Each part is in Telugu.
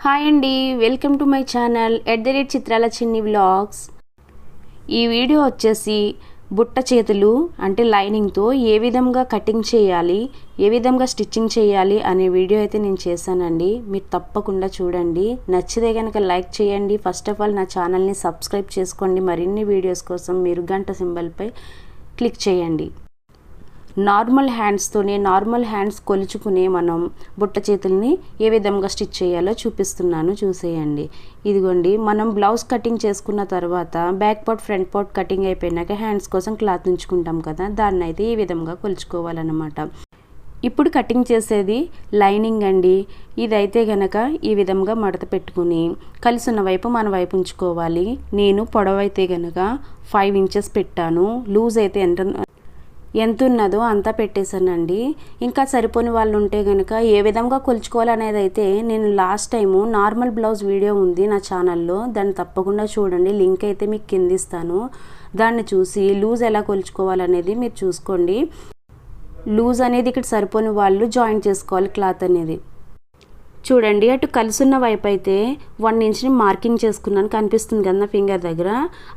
హాయ్ అండి, వెల్కమ్ టు మై ఛానల్ చిత్రాల చిన్ని వ్లాగ్స్. ఈ వీడియో వచ్చేసి బుట్ట చేతులు అంటే లైనింగ్తో ఏ విధంగా కటింగ్ చేయాలి, ఏ విధంగా స్టిచ్చింగ్ చేయాలి అనే వీడియో అయితే నేను చేశానండి. మీరు తప్పకుండా చూడండి. నచ్చితే కనుక లైక్ చేయండి. ఫస్ట్ ఆఫ్ ఆల్ నా ఛానల్ని సబ్స్క్రైబ్ చేసుకోండి. మరిన్ని వీడియోస్ కోసం మీరు గంట సింబల్పై క్లిక్ చేయండి. నార్మల్ హ్యాండ్స్ కొలుచుకునే మనం బుట్ట చేతుల్ని ఏ విధంగా స్టిచ్ చేయాలో చూపిస్తున్నాను, చూసేయండి. ఇదిగోండి, మనం బ్లౌజ్ కటింగ్ చేసుకున్న తర్వాత back part front part cutting అయిపోయినాక హ్యాండ్స్ కోసం క్లాత్ ఉంచుకుంటాం కదా, దాన్ని అయితే ఈ విధంగా కొలుచుకోవాలన్నమాట. ఇప్పుడు కటింగ్ చేసేది లైనింగ్ అండి. ఇదైతే గనక ఈ విధంగా మడత పెట్టుకుని కలిసి ఉన్న వైపు మన వైపు ఉంచుకోవాలి. నేను పొడవైతే గనక 5 ఇంచెస్ పెట్టాను. లూజ్ అయితే ఎంత ఉన్నదో అంతా పెట్టేశానండి. ఇంకా సరిపోని వాళ్ళు ఉంటే కనుక ఏ విధంగా కొలుచుకోవాలనేది అయితే నేను last time normal blouse video ఉంది నా ఛానల్లో, దాన్ని తప్పకుండా చూడండి. లింక్ అయితే మీకు కింద ఇస్తాను. దాన్ని చూసి లూజ్ ఎలా కొలుచుకోవాలనేది మీరు చూసుకోండి. లూజ్ అనేది ఇక్కడ సరిపోని వాళ్ళు జాయింట్ చేసుకోవాలి క్లాత్ అనేది. చూడండి, అటు కలిసున్న వైపు అయితే 1 ఇంచ్ని మార్కింగ్ చేసుకున్నాను, కనిపిస్తుంది కదా నా ఫింగర్ దగ్గర.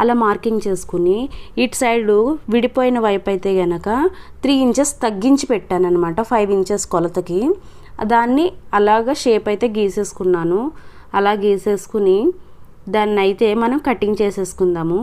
అలా మార్కింగ్ చేసుకుని ఇటు సైడు విడిపోయిన వైపు అయితే గనక 3 ఇంచెస్ తగ్గించి పెట్టాను అనమాట, 5 ఇంచెస్ కొలతకి. దాన్ని అలాగా షేప్ అయితే గీసేసుకున్నాను. అలా గీసేసుకుని దాన్ని అయితే మనం కటింగ్ చేసేసుకుందాము.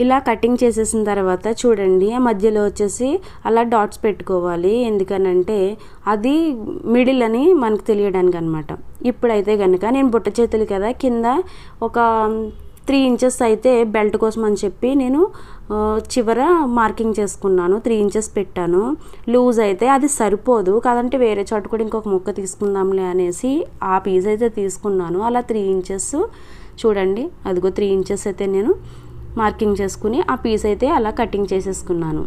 ఇలా కటింగ్ చేసేసిన తర్వాత చూడండి, ఆ మధ్యలో వచ్చేసి అలా డాట్స్ పెట్టుకోవాలి. ఎందుకనంటే అది మిడిల్ అని మనకు తెలియడానికి అనమాట. ఇప్పుడైతే కనుక నేను బుట్ట చేతులు కదా, కింద ఒక 3 ఇంచెస్ అయితే బెల్ట్ కోసం అని చెప్పి నేను చివర మార్కింగ్ చేసుకున్నాను. 3 ఇంచెస్ పెట్టాను. లూజ్ అయితే అది సరిపోదు కాదంటే వేరే చోట కూడా ఇంకొక ముక్క తీసుకుందాంలే అనేసి ఆ పీస్ అయితే తీసుకున్నాను. అలా 3 ఇంచెస్ చూడండి, అదిగో 3 ఇంచెస్ అయితే నేను మార్కింగ్ చేసుకుని ఆ పీస్ అయితే అలా కటింగ్ చేసేసుకున్నాను.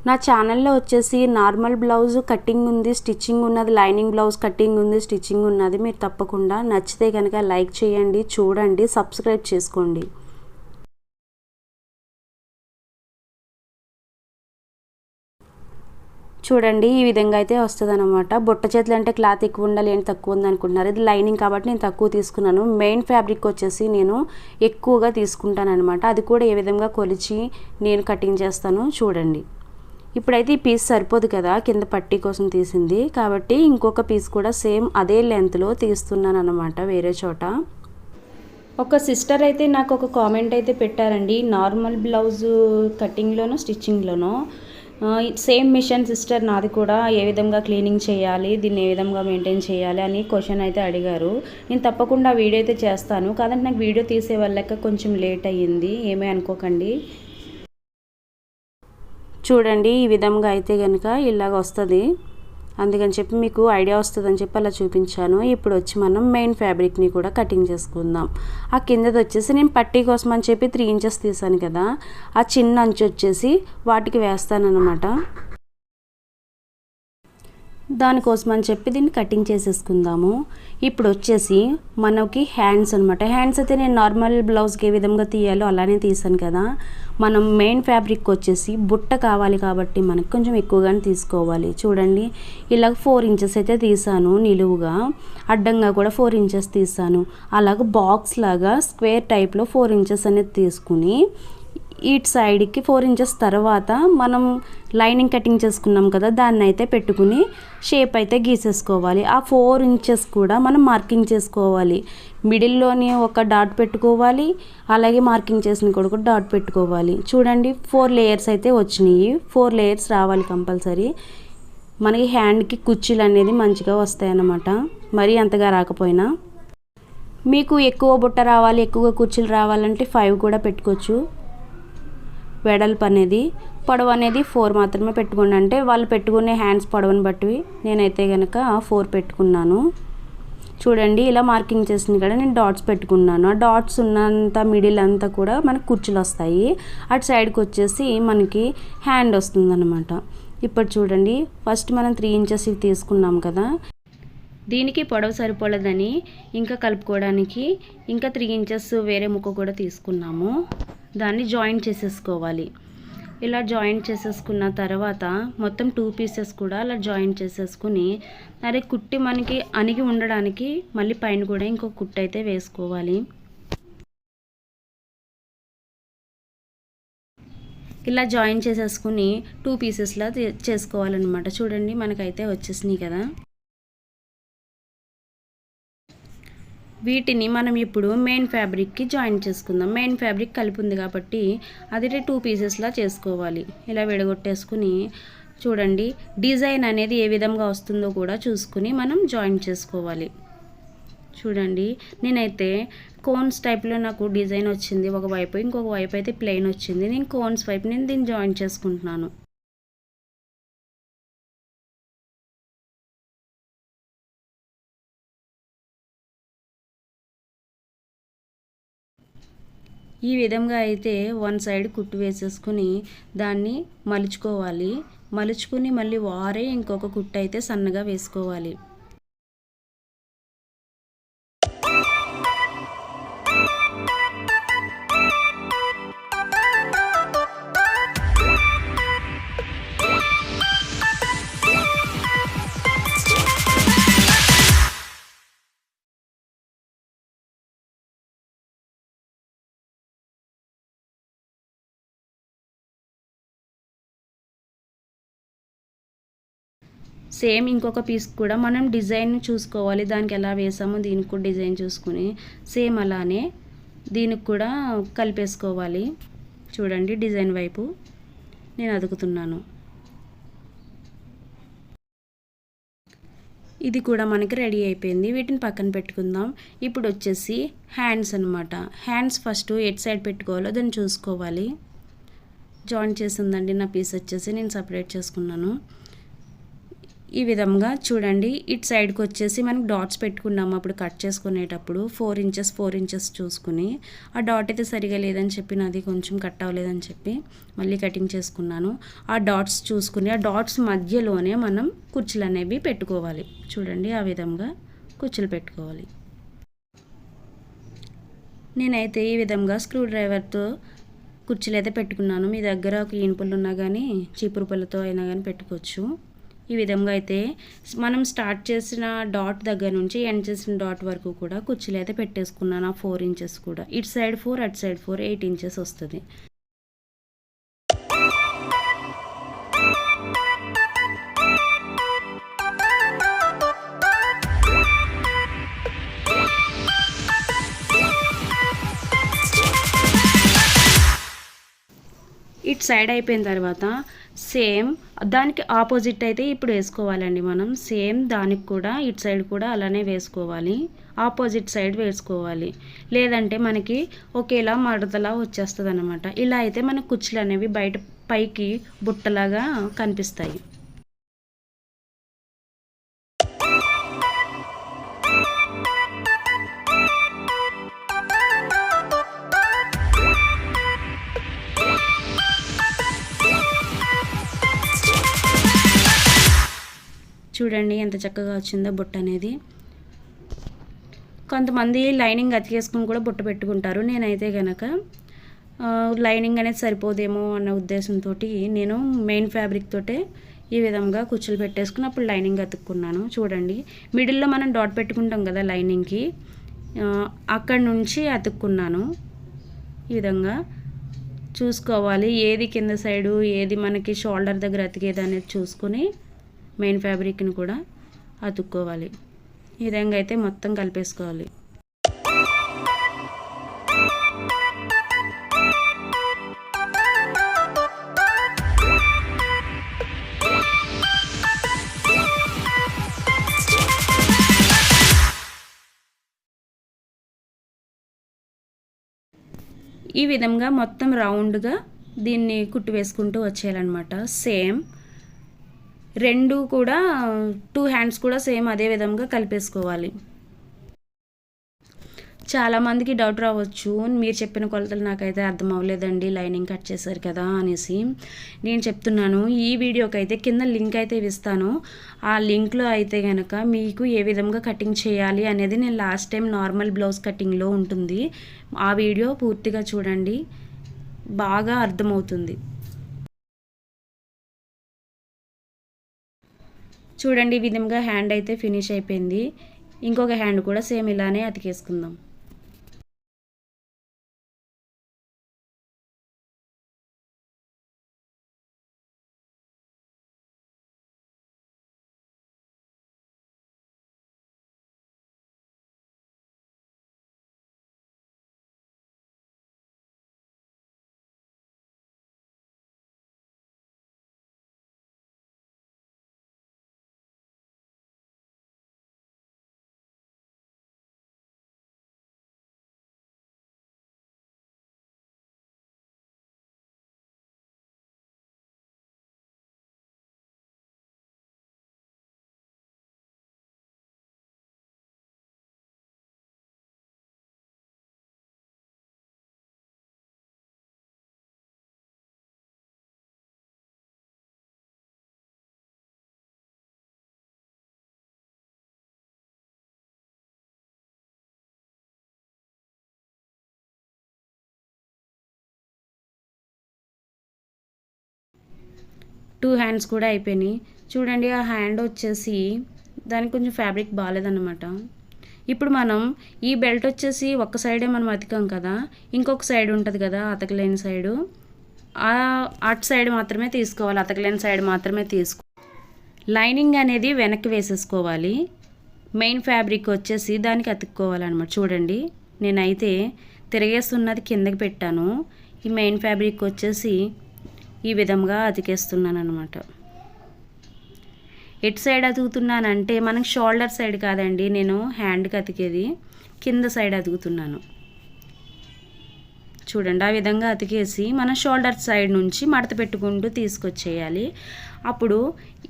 నా ఛానల్లో వచ్చేసి నార్మల్ బ్లౌజ్ కటింగ్ ఉంది, స్టిచ్చింగ్ ఉన్నది, లైనింగ్ బ్లౌజ్ కటింగ్ ఉంది, స్టిచ్చింగ్ ఉన్నది. మీరు తప్పకుండా నచ్చితే కనుక లైక్ చేయండి, చూడండి, సబ్స్క్రైబ్ చేసుకోండి. చూడండి, ఈ విధంగా అయితే వస్తుంది అనమాట. బుట్ట చేతులు అంటే క్లాత్ ఎక్కువ ఉండాలి, ఏంటి తక్కువ ఉంది అనుకుంటున్నారు. ఇది లైనింగ్ కాబట్టి నేను తక్కువ తీసుకున్నాను. మెయిన్ ఫ్యాబ్రిక్ వచ్చేసి నేను ఎక్కువగా తీసుకుంటాను అనమాట. అది కూడా ఏ విధంగా కొలిచి నేను కటింగ్ చేస్తాను చూడండి. ఇప్పుడైతే ఈ పీస్ సరిపోదు కదా, కింద పట్టీ కోసం తీసింది కాబట్టి ఇంకొక పీస్ కూడా సేమ్ అదే లెంత్లో తీస్తున్నాను అనమాట వేరే చోట. ఒక సిస్టర్ అయితే నాకు ఒక కామెంట్ అయితే పెట్టారండి, నార్మల్ బ్లౌజ్ కటింగ్లోనూ స్టిచ్చింగ్లోనూ సేమ్ మిషన్ సిస్టర్ నాది కూడా ఏ విధంగా క్లీనింగ్ చేయాలి, దీన్ని ఏ విధంగా మెయింటైన్ చేయాలి అని క్వశ్చన్ అయితే అడిగారు. నేను తప్పకుండా వీడియో అయితే చేస్తాను. కాదంటే నాకు వీడియో తీసే వాళ్ళక కొంచెం లేట్ అయ్యింది, ఏమీ అనుకోకండి. చూడండి, ఈ విధంగా అయితే కనుక ఇలాగ వస్తుంది. అందుకని చెప్పి మీకు ఐడియా వస్తుందని చెప్పి అలా చూపించాను. ఇప్పుడు వచ్చి మనం మెయిన్ ఫ్యాబ్రిక్ని కూడా కటింగ్ చేసుకుందాం. ఆ కిందది వచ్చేసి నేను పట్టీ కోసం అని చెప్పి 3 ఇంచెస్ తీసాను కదా, ఆ చిన్న అంచు వచ్చేసి వాటికి వేస్తానన్నమాట. దానికోసం అని చెప్పి దీన్ని కటింగ్ చేసేసుకుందాము. ఇప్పుడు వచ్చేసి మనకి హ్యాండ్స్ అనమాట. హ్యాండ్స్ అయితే నేను నార్మల్ బ్లౌజ్కి ఏ విధంగా తీయాలో అలానే తీసాను కదా. మనం మెయిన్ ఫ్యాబ్రిక్ వచ్చేసి బుట్ట కావాలి కాబట్టి మనకు కొంచెం ఎక్కువగానే తీసుకోవాలి. చూడండి, ఇలా 4 ఇంచెస్ అయితే తీసాను నిలువుగా, అడ్డంగా కూడా 4 ఇంచెస్ తీసాను. అలాగ బాక్స్ లాగా స్క్వేర్ టైప్లో 4 ఇంచెస్ అనేది తీసుకుని ఇటు సైడ్కి 4 ఇంచెస్ తర్వాత మనం లైనింగ్ కటింగ్ చేసుకున్నాం కదా, దాన్ని అయితే పెట్టుకుని షేప్ అయితే గీసేసుకోవాలి. ఆ 4 ఇంచెస్ కూడా మనం మార్కింగ్ చేసుకోవాలి. మిడిల్లోని ఒక డాట్ పెట్టుకోవాలి, అలాగే మార్కింగ్ చేసిన కూడా డాట్ పెట్టుకోవాలి. చూడండి, 4 లేయర్స్ అయితే వచ్చినాయి. 4 లేయర్స్ రావాలి కంపల్సరీ. మనకి హ్యాండ్కి కుర్చీలు అనేది మంచిగా వస్తాయి అన్నమాట, మరీ అంతగా రాకపోయినా. మీకు ఎక్కువ బుట్ట రావాలి, ఎక్కువ కుర్చీలు రావాలంటే 5 కూడా పెట్టుకోవచ్చు. వెడల్పు అనేది, పొడవు అనేది 4 మాత్రమే పెట్టుకోండి. అంటే వాళ్ళు పెట్టుకునే హ్యాండ్స్ పొడవుని బట్టి నేనైతే కనుక 4 పెట్టుకున్నాను. చూడండి, ఇలా మార్కింగ్ చేసింది కదా, నేను డాట్స్ పెట్టుకున్నాను. ఆ డాట్స్ ఉన్నంత మిడిల్ అంతా కూడా మనకు కుర్చీలు వస్తాయి. అటు సైడ్కి వచ్చేసి మనకి హ్యాండ్ వస్తుంది అనమాట. ఇప్పుడు చూడండి, ఫస్ట్ మనం 3 ఇంచెస్ ఇవి తీసుకున్నాం కదా, దీనికి పొడవు సరిపోలేదని ఇంకా కలుపుకోవడానికి ఇంకా 3 ఇంచెస్ వేరే ముక్క కూడా తీసుకున్నాము. దాన్ని జాయింట్ చేసేసుకోవాలి. ఇలా జాయింట్ చేసేసుకున్న తర్వాత మొత్తం 2 పీసెస్ కూడా అలా జాయింట్ చేసేసుకుని అదే కుట్టి మనకి అణిగి ఉండడానికి మళ్ళీ పైన కూడా ఇంకొక కుట్టు అయితే వేసుకోవాలి. ఇలా జాయిన్ చేసేసుకుని 2 పీసెస్లా చేసుకోవాలన్నమాట. చూడండి మనకైతే వచ్చేసినాయి కదా. వీటిని మనం ఇప్పుడు మెయిన్ ఫ్యాబ్రిక్కి జాయిన్ చేసుకుందాం. మెయిన్ ఫ్యాబ్రిక్ కలిపి ఉంది కాబట్టి అది 2 పీసెస్లా చేసుకోవాలి. ఇలా విడగొట్టేసుకుని చూడండి డిజైన్ అనేది ఏ విధంగా వస్తుందో కూడా చూసుకుని మనం జాయిన్ చేసుకోవాలి. చూడండి నేనైతే కోన్స్ టైప్లో నాకు డిజైన్ వచ్చింది ఒకవైపు, ఇంకొక వైపు అయితే ప్లెయిన్ వచ్చింది. నేను కోన్స్ వైపు నేను దీన్ని జాయిన్ చేసుకుంటున్నాను. ఈ విధంగా అయితే వన్ సైడ్ కుట్టు వేసేసుకుని దాన్ని మలుచుకోవాలి. మలుచుకుని మళ్ళీ వారే ఇంకొక కుట్టు అయితే సన్నగా వేసుకోవాలి. సేమ్ ఇంకొక పీస్ కూడా మనం డిజైన్ చూసుకోవాలి, దానికి ఎలా వేసామో దీనికి కూడా డిజైన్ చూసుకుని సేమ్ అలానే దీనికి కూడా కలిపేసుకోవాలి. చూడండి డిజైన్ వైపు నేను అదుకుతున్నాను. ఇది కూడా మనకి రెడీ అయిపోయింది. వీటిని పక్కన పెట్టుకుందాం. ఇప్పుడు వచ్చేసి హ్యాండ్స్ అనమాట. హ్యాండ్స్ ఫస్ట్ ఎట్ సైడ్ పెట్టుకోవాలో దాన్ని చూసుకోవాలి. జాయిన్ చేసిందండి నా పీస్ వచ్చేసి నేను సపరేట్ చేసుకున్నాను. ఈ విధంగా చూడండి ఇటు సైడ్కి వచ్చేసి మనకు డాట్స్ పెట్టుకున్నాము అప్పుడు కట్ చేసుకునేటప్పుడు 4 ఇంచెస్ చూసుకుని ఆ డాట్ అయితే సరిగా లేదని చెప్పి నాది కొంచెం కట్ అవ్వలేదని చెప్పి మళ్ళీ కటింగ్ చేసుకున్నాను. ఆ డాట్స్ చూసుకుని ఆ డాట్స్ మధ్యలోనే మనం కుర్చీలు అనేవి పెట్టుకోవాలి. చూడండి ఆ విధంగా కుర్చీలు పెట్టుకోవాలి. నేనైతే ఈ విధంగా స్క్రూ డ్రైవర్తో కుర్చీలు అయితే పెట్టుకున్నాను. మీ దగ్గర ఒక ఈనుపులు ఉన్నా కానీ చీపురు పుల్లతో అయినా కానీ పెట్టుకోవచ్చు. ఈ విధంగా అయితే మనం స్టార్ట్ చేసిన డాట్ దగ్గర నుంచి ఎండ్ చేసిన డాట్ వరకు కూడా కుర్చీలు అయితే పెట్టేసుకున్నాను. ఆ 4 ఇంచెస్ కూడా ఇటు సైడ్ 4 అటు సైడ్ 4 8 ఇంచెస్ వస్తుంది. ఇటు సైడ్ అయిపోయిన తర్వాత సేమ్ దానికి ఆపోజిట్ అయితే ఇప్పుడు వేసుకోవాలండి మనం. సేమ్ దానికి కూడా ఇటు సైడ్ కూడా అలానే వేసుకోవాలి. ఆపోజిట్ సైడ్ వేసుకోవాలి, లేదంటే మనకి ఒకేలా మడతలా వచ్చేస్తుంది అనమాట. ఇలా అయితే మన కుచ్చులు అనేవి బయట పైకి బుట్టలాగా కనిపిస్తాయి. చూడండి ఎంత చక్కగా వచ్చిందో బుట్ట అనేది. కొంతమంది లైనింగ్ అతికేసుకుని కూడా బుట్ట పెట్టుకుంటారు. నేనైతే కనుక లైనింగ్ అనేది సరిపోదేమో అన్న ఉద్దేశంతో నేను మెయిన్ ఫ్యాబ్రిక్ తోటే ఈ విధంగా కుచ్చులు పెట్టేసుకుని అప్పుడు లైనింగ్ అతుక్కున్నాను. చూడండి మిడిల్లో మనం డాట్ పెట్టుకుంటాం కదా లైనింగ్కి, అక్కడి నుంచి అతుక్కున్నాను. ఈ విధంగా చూసుకోవాలి ఏది కింద సైడు ఏది మనకి షోల్డర్ దగ్గర అతికేది అనేది చూసుకొని మెయిన్ ఫ్యాబ్రిక్ని కూడా అతుక్కోవాలి. ఈ విధంగా అయితే మొత్తం కలిపేసుకోవాలి. ఈ విధంగా మొత్తం రౌండ్గా దీన్ని కుట్టు వేసుకుంటూ వచ్చేయాలన్నమాట. సేమ్ రెండు కూడా 2 హ్యాండ్స్ కూడా సేమ్ అదే విధంగా కలిపేసుకోవాలి. చాలామందికి డౌట్ రావచ్చు, మీరు చెప్పిన కొలతలు నాకైతే అర్థం అవ్వలేదండి లైనింగ్ కట్ చేశారు కదా అనేసి. నేను చెప్తున్నాను, ఈ వీడియోకి అయితే కింద లింక్ అయితే ఇస్తాను. ఆ లింక్లో అయితే కనుక మీకు ఏ విధంగా కటింగ్ చేయాలి అనేది నేను లాస్ట్ టైం నార్మల్ బ్లౌజ్ కటింగ్లో ఉంటుంది. ఆ వీడియో పూర్తిగా చూడండి. బాగా అర్థమవుతుంది. చూడండి ఈ విధంగా హ్యాండ్ అయితే ఫినిష్ అయిపోయింది. ఇంకొక హ్యాండ్ కూడా సేమ్ ఇలానే అతికేసుకుందాం. టూ హ్యాండ్స్ కూడా అయిపోయినాయి. చూడండి ఆ హ్యాండ్ వచ్చేసి దానికి కొంచెం ఫ్యాబ్రిక్ బాగాలేదన్నమాట. ఇప్పుడు మనం ఈ బెల్ట్ వచ్చేసి ఒక్క సైడే మనం అతికాం కదా, ఇంకొక సైడ్ ఉంటుంది కదా అతకలేని సైడు, అటు సైడ్ మాత్రమే తీసుకోవాలి, అతకలేని సైడ్ మాత్రమే లైనింగ్ అనేది వెనక్కి వేసేసుకోవాలి. మెయిన్ ఫ్యాబ్రిక్ వచ్చేసి దానికి అతుక్కోవాలన్నమాట. చూడండి నేనైతే తిరిగేస్తున్నది కిందకి పెట్టాను. ఈ మెయిన్ ఫ్యాబ్రిక్ వచ్చేసి ఈ విధంగా అతికేస్తున్నాను అనమాట. ఎటు సైడ్ అతుకుతున్నానంటే మనకి షోల్డర్ సైడ్ కాదండి, నేను హ్యాండ్కి అతికేది కింద సైడ్ అతుకుతున్నాను. చూడండి ఆ విధంగా అతికేసి మనం షోల్డర్ సైడ్ నుంచి మడత పెట్టుకుంటూ తీసుకొచ్చేయాలి. అప్పుడు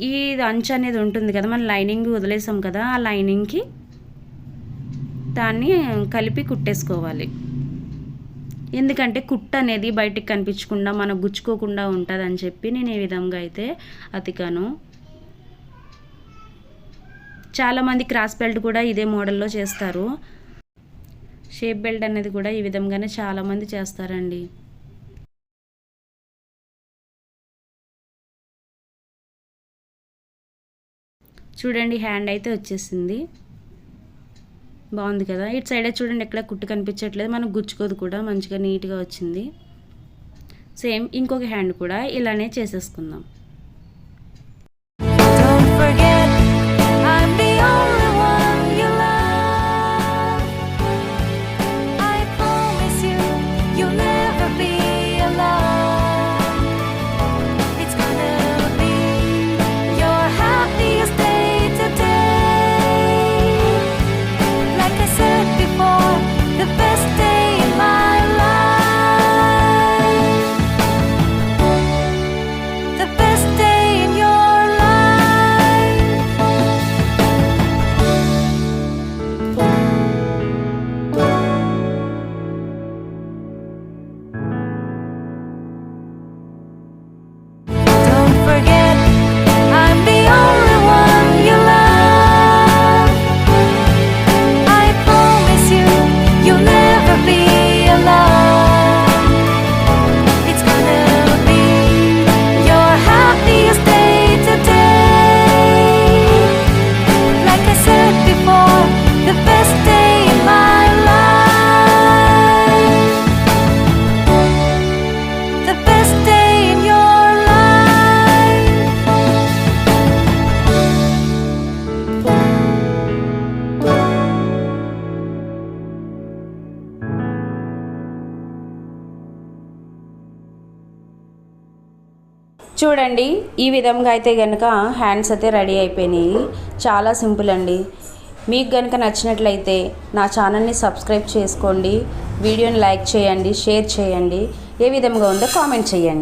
ఈ అంచు అనేది ఉంటుంది కదా, మనం లైనింగ్ వదిలేసాం కదా, ఆ లైనింగ్కి దాన్ని కలిపి కుట్టేసుకోవాలి. ఎందుకంటే కుట్టు అనేది బయటికి కనిపించకుండా మనకు గుచ్చుకోకుండా ఉంటుంది అని చెప్పి నేను ఈ విధంగా అయితే అతికాను. చాలామంది క్రాస్ బెల్ట్ కూడా ఇదే మోడల్లో చేస్తారు. షేప్ బెల్ట్ అనేది కూడా ఈ విధంగానే చాలామంది చేస్తారండి. చూడండి హ్యాండ్ అయితే వచ్చేసింది, బాగుంది కదా. ఇటు సైడే చూడండి ఎక్కడ కుట్టు కనిపించట్లేదు, మనకు గుచ్చుకోదు కూడా, మంచిగా నీట్గా వచ్చింది. సేమ్ ఇంకొక హ్యాండ్ కూడా ఇలానే చేసేసుకుందాం. చూడండి ఈ విధంగా అయితే కనుక హ్యాండ్స్ అయితే రెడీ అయిపోయినాయి. చాలా సింపుల్ అండి. మీకు కనుక నచ్చినట్లయితే నా ఛానల్ని సబ్స్క్రైబ్ చేసుకోండి, వీడియోని లైక్ చేయండి, షేర్ చేయండి, ఏ విధంగా ఉందో కామెంట్ చేయండి.